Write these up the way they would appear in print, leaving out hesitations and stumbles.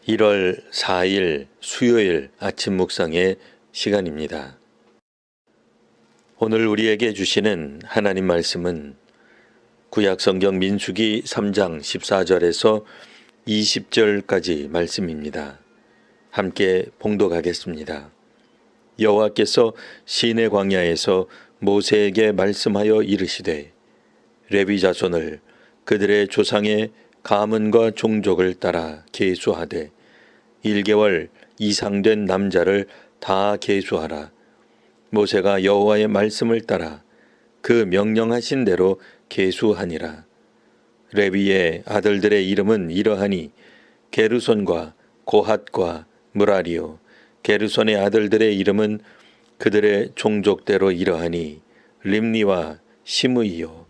1월 4일 수요일 아침 묵상의 시간입니다. 오늘 우리에게 주시는 하나님 말씀은 구약성경 민수기 3장 14절에서 20절까지 말씀입니다. 함께 봉독하겠습니다. 여호와께서 시내 광야에서 모세에게 말씀하여 이르시되 레위 자손을 그들의 조상의 가문과 종족을 따라 계수하되 1개월 이상 된 남자를 다 계수하라. 모세가 여호와의 말씀을 따라 그 명령하신 대로 계수하니라. 레위의 아들들의 이름은 이러하니 게르손과 고핫과 무라리요. 게르손의 아들들의 이름은 그들의 종족대로 이러하니 림니와 시므이요.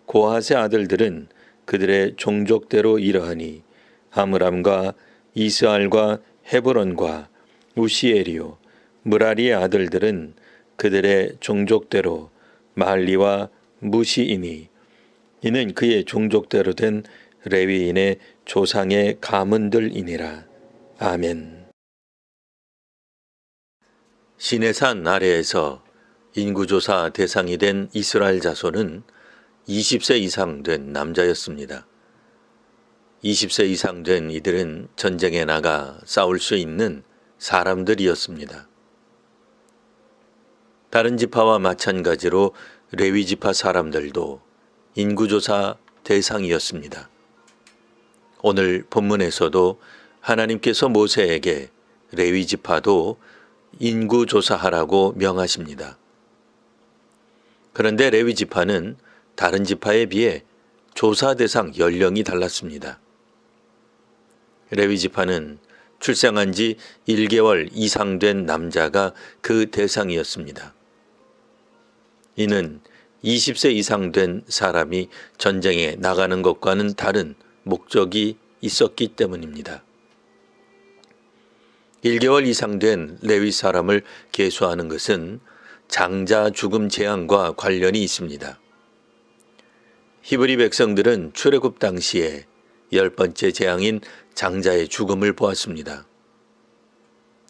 고핫의 아들들은 그들의 종족대로 이러하니 아므람과 이스알과 헤브론과 우시엘이요. 무라리의 아들들은 그들의 종족대로 말리와 무시이니 이는 그의 종족대로 된 레위인의 조상의 가문들이니라. 아멘. 시내산 아래에서 인구조사 대상이 된 이스라엘 자손은 20세 이상 된 남자였습니다. 20세 이상 된 이들은 전쟁에 나가 싸울 수 있는 사람들이었습니다. 다른 지파와 마찬가지로 레위 지파 사람들도 인구조사 대상이었습니다. 오늘 본문에서도 하나님께서 모세에게 레위 지파도 인구조사하라고 명하십니다. 그런데 레위 지파는 다른 지파에 비해 조사 대상 연령이 달랐습니다. 레위 지파는 출생한 지 1개월 이상 된 남자가 그 대상이었습니다. 이는 20세 이상 된 사람이 전쟁에 나가는 것과는 다른 목적이 있었기 때문입니다. 1개월 이상 된 레위 사람을 계수하는 것은 장자 죽음 재앙과 관련이 있습니다. 히브리 백성들은 출애굽 당시에 10번째 재앙인 장자의 죽음을 보았습니다.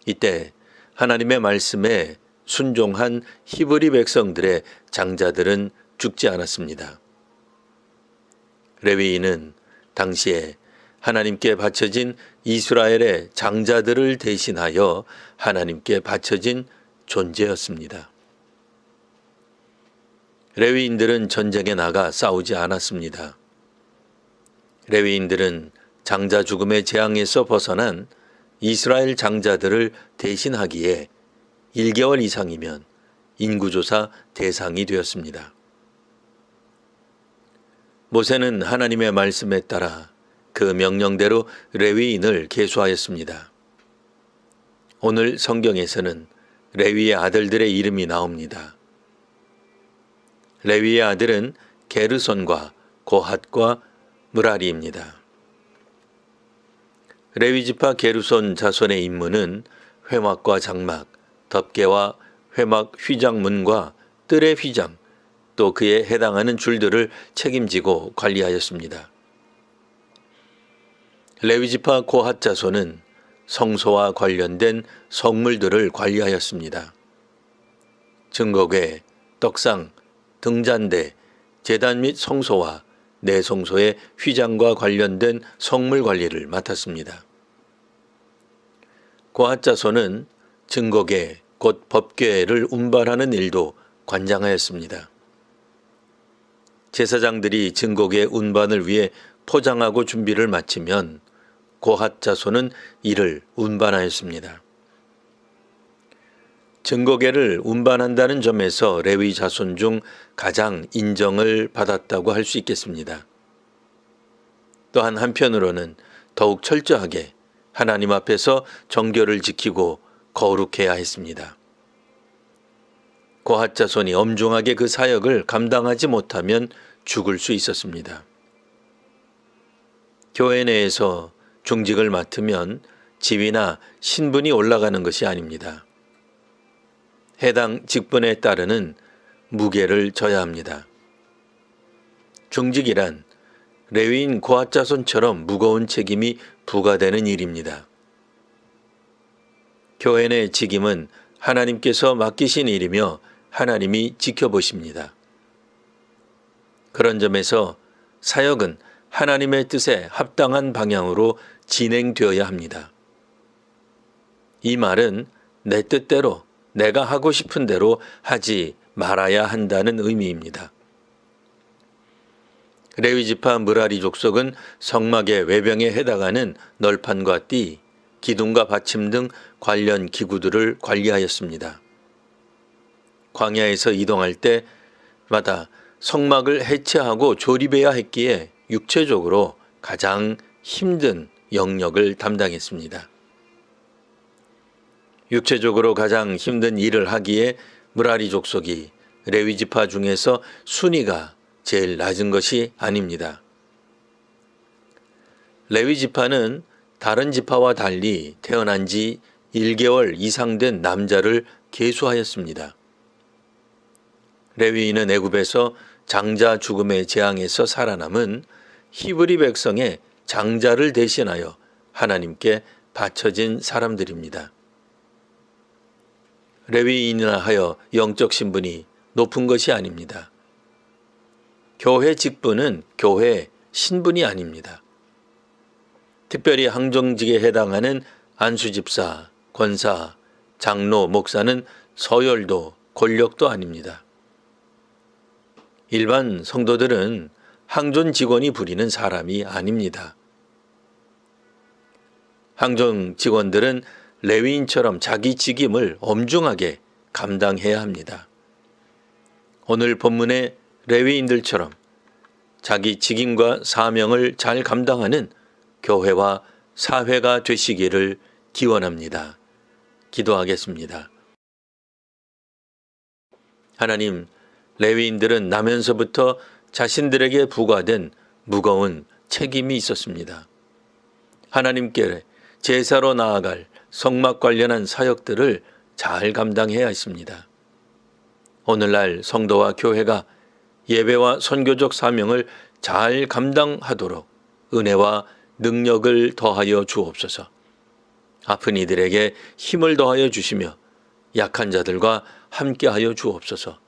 이때 하나님의 말씀에 순종한 히브리 백성들의 장자들은 죽지 않았습니다. 레위인은 당시에 하나님께 바쳐진 이스라엘의 장자들을 대신하여 하나님께 바쳐진 존재였습니다. 레위인들은 전쟁에 나가 싸우지 않았습니다. 레위인들은 장자 죽음의 재앙에서 벗어난 이스라엘 장자들을 대신하기에 1개월 이상이면 인구조사 대상이 되었습니다. 모세는 하나님의 말씀에 따라 그 명령대로 레위인을 계수하였습니다. 오늘 성경에서는 레위의 아들들의 이름이 나옵니다. 레위의 아들은 게르손과 고핫과 무라리입니다. 레위 지파 게르손 자손의 임무는 회막과 장막, 덮개와 회막 휘장문과 뜰의 휘장, 또 그에 해당하는 줄들을 책임지고 관리하였습니다. 레위 지파 고핫 자손은 성소와 관련된 성물들을 관리하였습니다. 증거궤, 떡상, 등잔대, 제단 및 성소와 내성소의 휘장과 관련된 성물 관리를 맡았습니다. 고핫 자손은 증거궤, 곧 법궤를 운반하는 일도 관장하였습니다. 제사장들이 증거궤 운반을 위해 포장하고 준비를 마치면 고핫 자손은 이를 운반하였습니다. 증거궤를 운반한다는 점에서 레위 자손 중 가장 인정을 받았다고 할 수 있겠습니다. 또한 한편으로는 더욱 철저하게 하나님 앞에서 정결을 지키고 거룩해야 했습니다. 고핫 자손이 엄중하게 그 사역을 감당하지 못하면 죽을 수 있었습니다. 교회 내에서 중직을 맡으면 지위나 신분이 올라가는 것이 아닙니다. 해당 직분에 따르는 무게를 져야 합니다. 중직이란 레위인 고핫 자손처럼 무거운 책임이 부과되는 일입니다. 교회 내 직임은 하나님께서 맡기신 일이며 하나님이 지켜보십니다. 그런 점에서 사역은 하나님의 뜻에 합당한 방향으로 진행되어야 합니다. 이 말은 내 뜻대로 내가 하고 싶은 대로 하지 말아야 한다는 의미입니다. 레위지파 므라리 족속은 성막의 외병에 해당하는 널판과 띠, 기둥과 받침 등 관련 기구들을 관리하였습니다. 광야에서 이동할 때마다 성막을 해체하고 조립해야 했기에 육체적으로 가장 힘든 영역을 담당했습니다. 육체적으로 가장 힘든 일을 하기에 므라리 족속이 레위지파 중에서 순위가 제일 낮은 것이 아닙니다. 레위지파는 다른 지파와 달리 태어난 지 1개월 이상 된 남자를 계수하였습니다. 레위인은 애굽에서 장자 죽음의 재앙에서 살아남은 히브리 백성의 장자를 대신하여 하나님께 바쳐진 사람들입니다. 레위인이라 하여 영적 신분이 높은 것이 아닙니다. 교회 직분은 교회 신분이 아닙니다. 특별히 항정직에 해당하는 안수집사, 권사, 장로, 목사는 서열도 권력도 아닙니다. 일반 성도들은 항존 직원이 부리는 사람이 아닙니다. 항존 직원들은 레위인처럼 자기 직임을 엄중하게 감당해야 합니다. 오늘 본문의 레위인들처럼 자기 직임과 사명을 잘 감당하는 교회와 사회가 되시기를 기원합니다. 기도하겠습니다. 하나님, 레위인들은 나면서부터 자신들에게 부과된 무거운 책임이 있었습니다. 하나님께 제사로 나아갈 성막 관련한 사역들을 잘 감당해야 했습니다. 오늘날 성도와 교회가 예배와 선교적 사명을 잘 감당하도록 은혜와 능력을 더하여 주옵소서. 아픈 이들에게 힘을 더하여 주시며 약한 자들과 함께하여 주옵소서.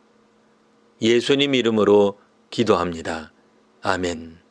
예수님 이름으로 기도합니다. 아멘.